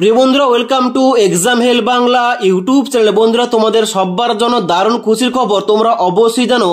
প্রিয় বন্ধুরা, welcome to exam help Bangla YouTube channel. বন্ধুরা, তোমাদের সবার জন্য দারুণ খুশির খবর। তোমরা অবশ্যই জানো,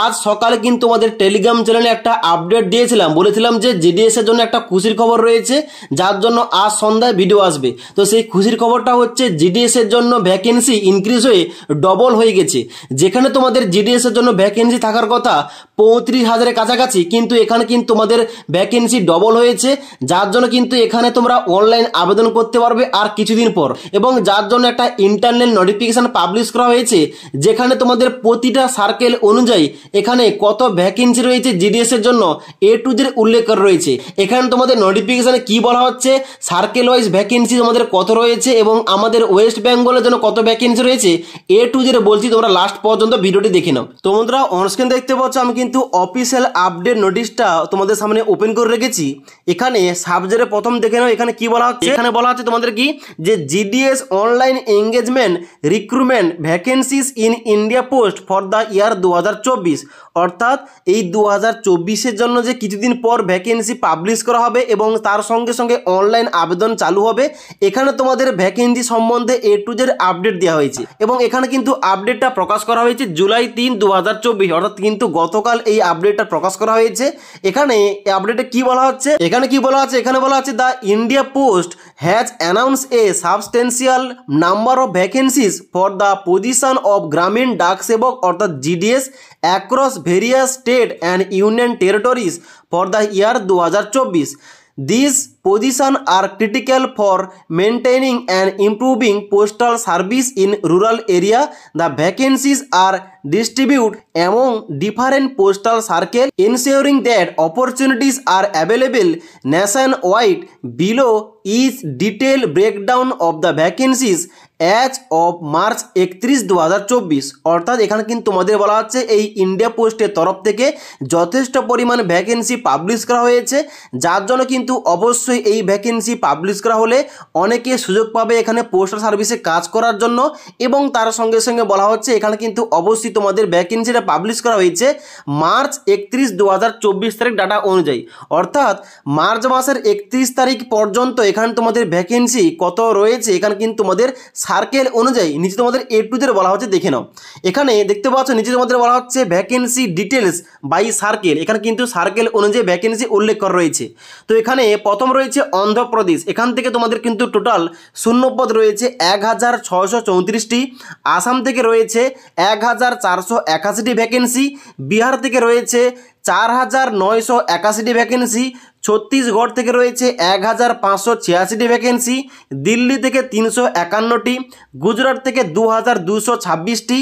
আজ সকালে কিন্তু তোমাদের টেলিগ্রাম চ্যানেলে একটা আপডেট দিয়েছিলাম, বলেছিলাম যে জিডিএস এর জন্য একটা খুশির খবর রয়েছে, যার জন্য আজ সন্ধ্যায় ভিডিও আসবে। তো সেই খুশির খবরটা হচ্ছে জিডিএস এর জন্য ভ্যাকেন্সি ইনক্রিজ হয়ে ডবল হয়ে গেছে। যেখানে তোমাদের জিডিএস এর জন্য ভ্যাকেন্সি থাকার কথা 35,000-এর কাছাকাছি, কিন্তু এখানে কিন্তু তোমাদের ভ্যাকেন্সি ডবল হয়েছে, যার জন্য কিন্তু এখানে তোমরা অনলাইন আবেদন করতে পারবে আর কিছুদিন পর। এবং যার জন্য একটা ইন্টারনাল নোটিফিকেশন পাবলিশ করা হয়েছে, যেখানে তোমাদের প্রতিটা সার্কেল অনুযায়ী এখানে কত ভ্যাকেন্সি রয়েছে জিডিএস এর জন্য এ টু জেড উল্লেখ করা রয়েছে। এখানে তোমাদের নোটিফিকেশনে কি বলা হচ্ছে, সার্কেল ওয়াইজ ভ্যাকেন্সি তোমাদের কত রয়েছে এবং আমাদের ওয়েস্ট বেঙ্গলের জন্য কত ভ্যাকেন্সি রয়েছে এ টু জেড বলছি, তোমরা লাস্ট পর্যন্ত ভিডিওটি দেখে নাও। তো বন্ধুরা, অনস্ক্রিন দেখতে পাচ্ছ আমি কিন্তু অফিসিয়াল আপডেট নোটিশটা তোমাদের সামনে ওপেন করে রেখেছি। এখানে সাবজেক্টে প্রথম দেখে নাও, এখানে কি বলা হচ্ছে। এখানে বলা হচ্ছে তোমাদের কি, যে GDS online engagement recruitment vacancies in India post for the year 2024। অর্থাৎ এই 2024-এর জন্য যে কিছুদিন পর ভ্যাকেন্সি পাবলিশ করা হবে এবং তার সঙ্গে সঙ্গে অনলাইন আবেদন চালু হবে। এখানে তোমাদের ভ্যাকেন্সি সম্বন্ধে এ টু জেড আপডেট দেওয়া হয়েছে এবং এখানে কিন্তু আপডেটটা প্রকাশ করা হয়েছে জুলাই 3, 2024, অর্থাৎ কিন্তু গতকাল এই আপডেটটা প্রকাশ করা হয়েছে। এখানে আপডেটে কি বলা হচ্ছে, এখানে বলা আছে the India post has announce A substantial number of vacancies for the position of গ্রামীণ ডাক সেবক অর্থাৎ GDS across various state and union territories for the year 2024। These positions are critical for maintaining and improving postal service in rural area. The vacancies are distributed among different postal circles, ensuring that opportunities are available nationwide. Below is detailed breakdown of the vacancies as of March 31, 2024। অর্থাৎ এখানে কিন্তু তোমাদের বলা হচ্ছে এই India পোস্টের তরফ থেকে যথেষ্ট পরিমাণ ভ্যাকেন্সি পাবলিশ করা হয়েছে, যার জন্য কিন্তু অবশ্যই এই ভ্যাকেন্সি পাবলিশ করা হলে অনেকে সুযোগ পাবে এখানে পোস্টাল সার্ভিসে কাজ করার জন্য। এবং তার সঙ্গে সঙ্গে বলা হচ্ছে এখানে কিন্তু অবশ্যই তোমাদের ভ্যাকেন্সিটা পাবলিশ করা হয়েছে মার্চ 31, 2024 তারিখ ডাটা অনুযায়ী। অর্থাৎ মার্চ মাসের 31 তারিখ পর্যন্ত এখানে তোমাদের ভ্যাকেন্সি কত রয়েছে, এখানে কিন্তু তোমাদের সার্কেল অনুযায়ী নিচে তোমাদের এ টু জেড বলা হচ্ছে, দেখে নাও। এখানে দেখতে পাচ্ছ নিচে তোমাদের বলা হচ্ছে ভ্যাকেন্সি ডিটেলস বাই সার্কেল। এখানে কিন্তু সার্কেল অনুযায়ী ভ্যাকেন্সি উল্লেখ করা রয়েছে। তো এখানে প্রথম রয়েছে অন্ধ্রপ্রদেশ, এখান থেকে তোমাদের কিন্তু টোটাল শূন্যপদ রয়েছে 1634টি। আসাম থেকে রয়েছে 1481টি ভ্যাকেন্সি। বিহার থেকে রয়েছে 4981টি ভ্যাকেন্সি। ছত্তিশগড় থেকে রয়েছে 1586টি ভ্যাকেন্সি। দিল্লি থেকে 351টি। গুজরাট থেকে 2226টি।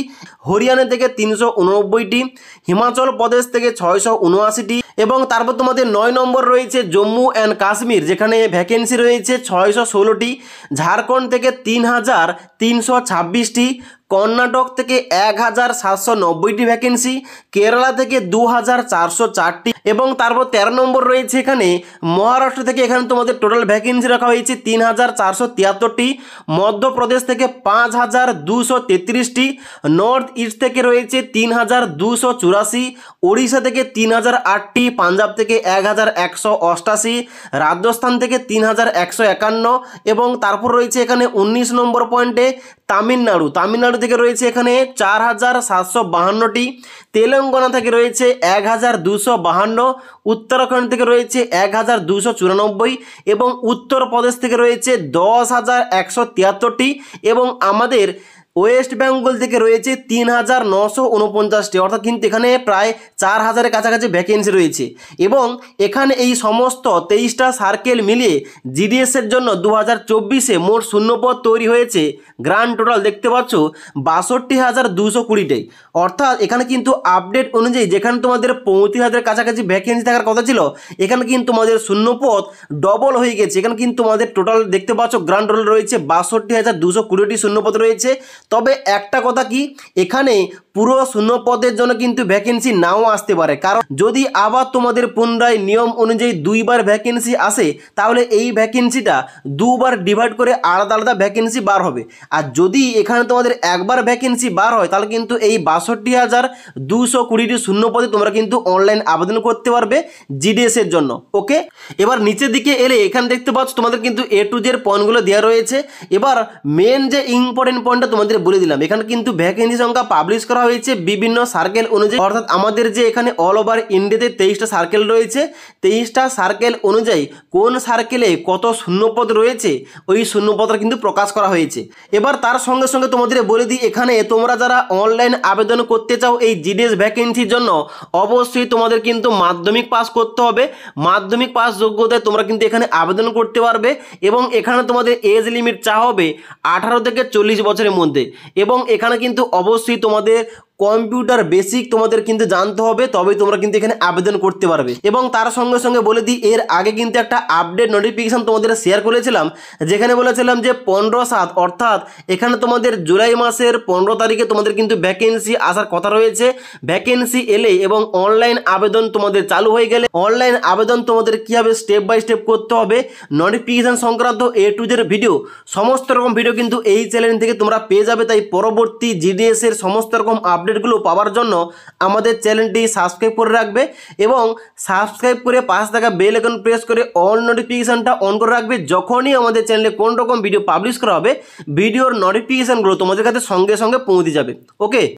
হরিয়ানা থেকে 389টি। হিমাচল প্রদেশ থেকে 679টি। এবং তারপর তোমাদের 9 নম্বর রয়েছে জম্মু অ্যান্ড কাশ্মীর, যেখানে ভ্যাকেন্সি রয়েছে 616টি। ঝাড়খণ্ড থেকে 3326টি। কর্ণাটক থেকে 1790টি ভ্যাকেন্সি। কেরালা থেকে 2404টি। এবং তারপর 13 নম্বর রয়েছে এখানে মহারাষ্ট্র থেকে, এখানে তোমাদের টোটাল ভ্যাকেন্সি রাখা হয়েছে 3473টি। মধ্যপ্রদেশ থেকে 5233টি। নর্থ ইস্ট থেকে রয়েছে 3284। ওড়িশা থেকে 3008টি। পাঞ্জাব থেকে 1188। রাজস্থান থেকে 3151। এবং তারপর রয়েছে এখানে 19 নম্বর পয়েন্টে তামিলনাড়ু থেকে রয়েছে এখানে 4752টি। তেলেঙ্গানা থেকে রয়েছে 1252। উত্তরাখণ্ড থেকে রয়েছে 1294 এবং উত্তরপ্রদেশ থেকে রয়েছে 10,173টি। এবং আমাদের ওয়েস্ট বেঙ্গল থেকে রয়েছে 3,949টি। অর্থাৎ কিন্তু এখানে প্রায় 4,000-এর কাছাকাছি ভ্যাকেন্সি রয়েছে। এবং এখানে এই সমস্ত 23টা সার্কেল মিলিয়ে জিডিএসের জন্য 2024-এ মোট শূন্যপদ তৈরি হয়েছে গ্র্যান্ড টোটাল দেখতে পাচ্ছ 62,220টাই। অর্থাৎ এখানে কিন্তু আপডেট অনুযায়ী যেখানে তোমাদের 35,000-এর কাছাকাছি ভ্যাকেন্সি থাকার কথা ছিল, এখানে কিন্তু তোমাদের শূন্যপদ ডবল হয়ে গেছে। এখানে কিন্তু তোমাদের টোটাল দেখতে পাচ্ছ গ্র্যান্ড টোটাল রয়েছে 62,220টি শূন্যপদ রয়েছে। তবে একটা কথা কি, এখানে পুরো শূন্য পদের জন্য কিন্তু ভ্যাকেন্সি নাও আসতে পারে, কারণ যদি আবার তোমাদের পুনরায় নিয়ম অনুযায়ী 2বার ভ্যাকেন্সি আসে তাহলে এই ভ্যাকেন্সিটা 2বার ডিভাইড করে আলাদা আলাদা ভ্যাকেন্সি বার হবে। আর যদি এখানে তোমাদের একবার ভ্যাকেন্সি বার হয় তাহলে কিন্তু এই 62,220টি শূন্য পদে তোমরা কিন্তু অনলাইন আবেদন করতে পারবে জিডিএস এর জন্য। ওকে, এবার নিচের দিকে এলে এখানে দেখতে পাচ্ছ তোমাদের কিন্তু A to Z পয়েন্টগুলো দেওয়া রয়েছে। এবার মেন যে ইম্পর্টেন্ট পয়েন্টটা তোমাদের বলে দিলাম, এখানে কিন্তু ভ্যাকেন্সি সংখ্যা পাবলিশ করা হয়েছে বিভিন্ন সার্কেল অনুযায়ী, অর্থাৎ আমাদের যে এখানে অল ওভার ইন্ডিয়াতে 23টা সার্কেল রয়েছে, 23টা সার্কেল অনুযায়ী কোন সার্কেলে কত শূন্যপদ রয়েছে ওই শূন্যপদটা কিন্তু প্রকাশ করা হয়েছে। এবার তার সঙ্গে সঙ্গে তোমাদের বলে দিই, এখানে তোমরা যারা অনলাইন আবেদন করতে চাও এই জিডিএস ভ্যাকেন্সির জন্য অবশ্যই তোমাদের কিন্তু মাধ্যমিক পাস করতে হবে। মাধ্যমিক পাস যোগ্যতায় তোমরা কিন্তু এখানে আবেদন করতে পারবে এবং এখানে তোমাদের এজ লিমিট চাওয়া হবে 18 থেকে 40 বছরের মধ্যে, এবং এখানে কিন্তু অবশ্যই তোমাদের কম্পিউটার বেসিক তোমাদের কিন্তু জানতে হবে, তবেই তোমরা কিন্তু এখানে আবেদন করতে পারবে। এবং তার সঙ্গে সঙ্গে বলে দিই, এর আগে কিন্তু একটা আপডেট নোটিফিকেশন তোমাদের শেয়ার করেছিলাম, যেখানে বলেছিলাম যে 15/7 অর্থাৎ এখানে তোমাদের জুলাই মাসের 15 তারিখে তোমাদের কিন্তু ভ্যাকেন্সি আসার কথা রয়েছে। ভ্যাকেন্সি এলে এবং অনলাইন আবেদন তোমাদের চালু হয়ে গেলে অনলাইন আবেদন তোমাদের কীভাবে স্টেপ বাই স্টেপ করতে হবে, নোটিফিকেশন সংক্রান্ত A to Z ভিডিও, সমস্ত রকম ভিডিও কিন্তু এই চ্যানেল থেকে তোমরা পেয়ে যাবে। তাই পরবর্তী জিডিএস এর সমস্ত রকম আপডেটগুলো পাওয়ার জন্য আমাদের চ্যানেলটি সাবস্ক্রাইব করে রাখবে এবং সাবস্ক্রাইব করে পাশে থাকা বেল আইকন প্রেস করে অল নোটিফিকেশনটা অন করে রাখবে। যখনই আমাদের চ্যানেলে কোন রকম ভিডিও পাবলিশ করা হবে ভিডিওর নোটিফিকেশনগুলো তোমাদের কাছে সঙ্গে সঙ্গে পৌঁছে যাবে। ওকে।